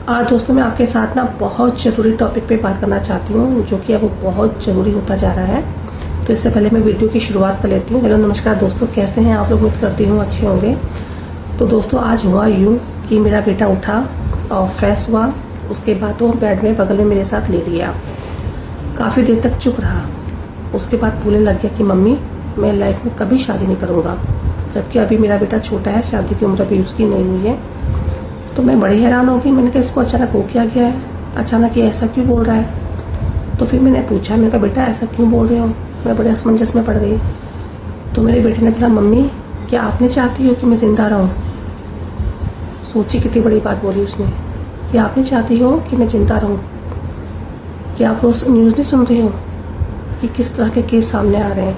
आज दोस्तों मैं आपके साथ ना बहुत ज़रूरी टॉपिक पे बात करना चाहती हूँ, जो कि अब बहुत ज़रूरी होता जा रहा है। तो इससे पहले मैं वीडियो की शुरुआत कर लेती हूँ। हेलो नमस्कार दोस्तों, कैसे हैं आप लोग? उम्मीद करती हूँ अच्छे होंगे। तो दोस्तों आज हुआ यूँ कि मेरा बेटा उठा और फ्रेश हुआ, उसके बाद वो बेड में बगल में मेरे साथ ले लिया। काफ़ी देर तक चुप रहा। उसके बाद बोलने लग गया कि मम्मी मैं लाइफ में कभी शादी नहीं करूँगा, जबकि अभी मेरा बेटा छोटा है, शादी की उम्र अभी उसकी नहीं हुई है। तो मैं बड़ी हैरान हो गई। मैंने कहा इसको अचानक हो क्या गया है, अचानक ये ऐसा क्यों बोल रहा है। तो फिर मैंने पूछा, मैंने कहा बेटा ऐसा क्यों बोल रहे हो। मैं बड़े असमंजस में पड़ गई। तो मेरे बेटे ने बोला मम्मी क्या आपने चाहती हो कि मैं ज़िंदा रहूं। सोची कितनी बड़ी बात बोली उसने, कि आपने चाहती हो कि मैं ज़िंदा रहूं। कि आप रोज़ न्यूज़ नहीं सुन रहे हो कि किस तरह के केस सामने आ रहे हैं,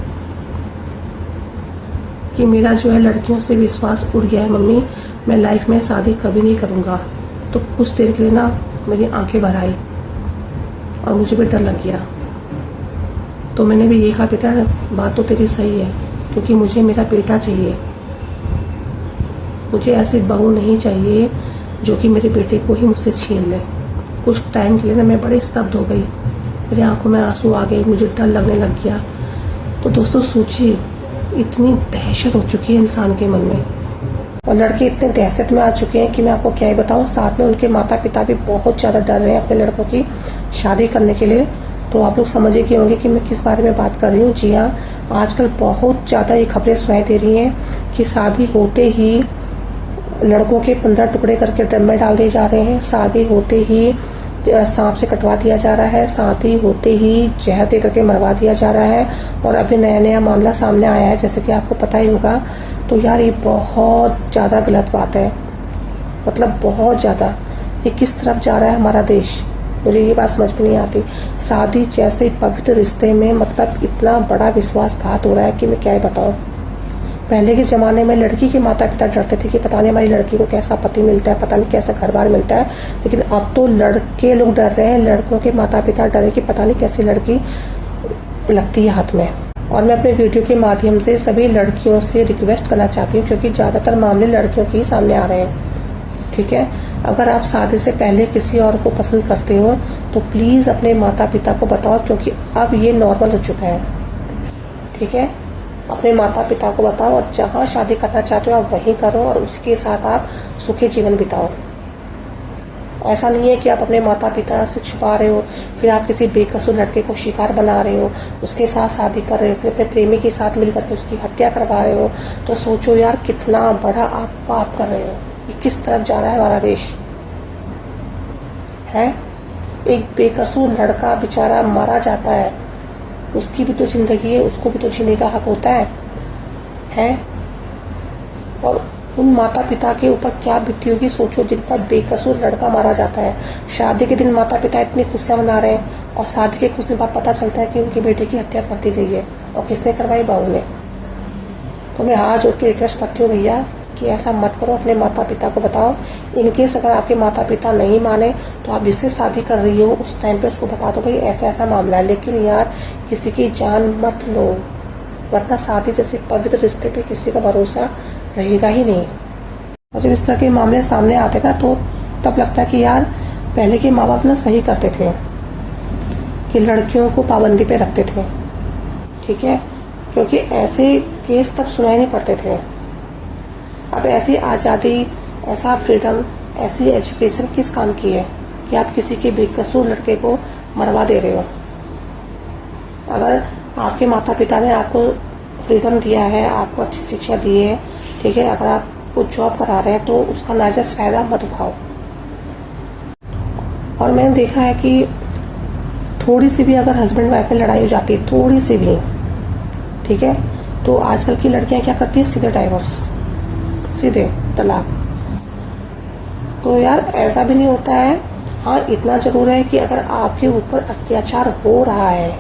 कि मेरा जो है लड़कियों से विश्वास उड़ गया है। मम्मी मैं लाइफ में शादी कभी नहीं करूँगा। तो कुछ देर के लिए ना मेरी आंखें भर आई और मुझे भी डर लग गया। तो मैंने भी ये कहा बेटा बात तो तेरी सही है, क्योंकि मुझे मेरा बेटा चाहिए। मुझे ऐसी बहू नहीं चाहिए जो कि मेरे बेटे को ही मुझसे छीन ले। कुछ टाइम के लिए ना मैं बड़े स्तब्ध हो गई, मेरी आंखों में आंसू आ गए, मुझे डर लगने लग गया। तो दोस्तों सोचिए, इतनी दहशत हो चुकी है इंसान के मन में, और लड़के इतने दहशत में आ चुके हैं कि मैं आपको क्या ही बताऊं। साथ में उनके माता पिता भी बहुत ज़्यादा डर रहे हैं अपने लड़कों की शादी करने के लिए। तो आप लोग समझ ही होंगे कि मैं किस बारे में बात कर रही हूँ। जी हाँ, आजकल बहुत ज़्यादा ये खबरें सुनाई दे रही हैं कि शादी होते ही लड़कों के 15 टुकड़े करके ड्रम में डाल दिए जा रहे हैं, शादी होते ही सांप से कटवा दिया जा रहा है, शादी होते ही जहर दे करके मरवा दिया जा रहा है। और अभी नया नया मामला सामने आया है, जैसे कि आपको पता ही होगा। तो यार ये बहुत ज़्यादा गलत बात है, मतलब बहुत ज़्यादा। ये किस तरफ जा रहा है हमारा देश, मुझे ये बात समझ में नहीं आती। शादी जैसे पवित्र रिश्ते में मतलब इतना बड़ा विश्वासघात हो रहा है कि मैं क्या ही बताऊँ। पहले के ज़माने में लड़की के माता पिता डरते थे कि पता नहीं हमारी लड़की को कैसा पति मिलता है, पता नहीं कैसा घर बार मिलता है। लेकिन अब तो लड़के लोग डर रहे हैं, लड़कों के माता पिता डरे कि पता नहीं कैसी लड़की लगती है हाथ में। और मैं अपने वीडियो के माध्यम से सभी लड़कियों से रिक्वेस्ट करना चाहती हूँ, क्योंकि ज़्यादातर मामले लड़कियों के ही सामने आ रहे हैं। ठीक है, अगर आप शादी से पहले किसी और को पसंद करते हो तो प्लीज़ अपने माता पिता को बताओ, क्योंकि अब ये नॉर्मल हो चुका है। ठीक है, अपने माता पिता को बताओ, और जहाँ शादी करना चाहते हो आप वहीं करो, और उसके साथ आप सुखी जीवन बिताओ। ऐसा नहीं है कि आप अपने माता पिता से छुपा रहे हो, फिर आप किसी बेकसूर लड़के को शिकार बना रहे हो, उसके साथ शादी कर रहे हो, फिर अपने प्रेमी के साथ मिलकर के उसकी हत्या करवा रहे हो। तो सोचो यार कितना बड़ा आप पाप कर रहे हो। ये किस तरफ जा रहा है हमारा देश है। एक बेकसूर लड़का बेचारा मारा जाता है, उसकी भी तो जिंदगी है, उसको भी तो जीने का हक होता है। और उन माता पिता के ऊपर क्या बीती होगी सोचो, जिनका बेकसूर लड़का मारा जाता है। शादी के दिन माता पिता इतनी खुशियां मना रहे हैं, और शादी के कुछ दिन बाद पता चलता है कि उनके बेटे की हत्या कर दी गई है। और किसने करवाई? बहू ने। तो मैं हाथ जोड़ के रिक्वेस्ट करती हूँ भैया कि ऐसा मत करो, अपने माता पिता को बताओ। इनकेस अगर आपके माता पिता नहीं माने तो आप जिससे शादी कर रही हो उस टाइम पे उसको बता दो भाई ऐसा ऐसा मामला है, लेकिन यार किसी की जान मत लो, वरना शादी जैसे पवित्र रिश्ते पे किसी का भरोसा रहेगा ही नहीं। और जब इस तरह के मामले सामने आते ना तो तब लगता है कि यार पहले के माँ बाप ना सही करते थे कि लड़कियों को पाबंदी पे रखते थे। ठीक है, क्योंकि ऐसे केस तब सुनाई नहीं पड़ते थे। अब ऐसी आज़ादी, ऐसा फ्रीडम, ऐसी एजुकेशन किस काम की है कि आप किसी के बेकसूर लड़के को मरवा दे रहे हो। अगर आपके माता पिता ने आपको फ्रीडम दिया है, आपको अच्छी शिक्षा दी है, ठीक है, अगर आप कुछ जॉब करा रहे हैं तो उसका नाजायज फायदा मत उठाओ। और मैंने देखा है कि थोड़ी सी भी अगर हस्बैंड वाइफ में लड़ाई हो जाती है, थोड़ी सी भी, ठीक है, तो आजकल की लड़कियां क्या करती है? सीधे डाइवोर्स, सीधे तलाक। तो यार ऐसा भी नहीं होता है। हाँ, इतना जरूर है कि अगर आपके ऊपर अत्याचार हो रहा है,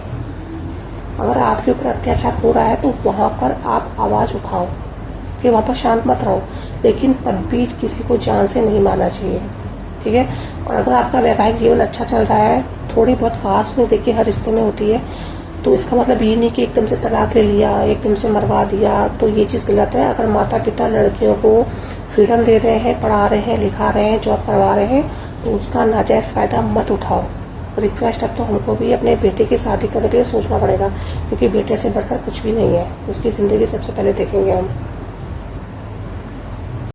अगर आपके ऊपर अत्याचार हो रहा है तो वहाँ पर आप आवाज़ उठाओ, फिर वहाँ पर शांत मत रहो। लेकिन तब भी किसी को जान से नहीं मारना चाहिए। ठीक है, और अगर आपका वैवाहिक जीवन अच्छा चल रहा है, थोड़ी बहुत घास में देखिए हर रिश्ते में होती है, तो इसका मतलब ये नहीं कि एकदम से तलाक ले लिया, एकदम से मरवा दिया, तो ये चीज़ गलत है। अगर माता पिता लड़कियों को फ्रीडम दे रहे हैं, पढ़ा रहे हैं, लिखा रहे हैं, जॉब करवा रहे हैं, तो उसका नाजायज़ फ़ायदा मत उठाओ। रिक्वेस्ट अब तो हमको भी अपने बेटे की शादी करने के लिए सोचना पड़ेगा, क्योंकि बेटे से बढ़कर कुछ भी नहीं है। उसकी ज़िंदगी सबसे पहले देखेंगे हम।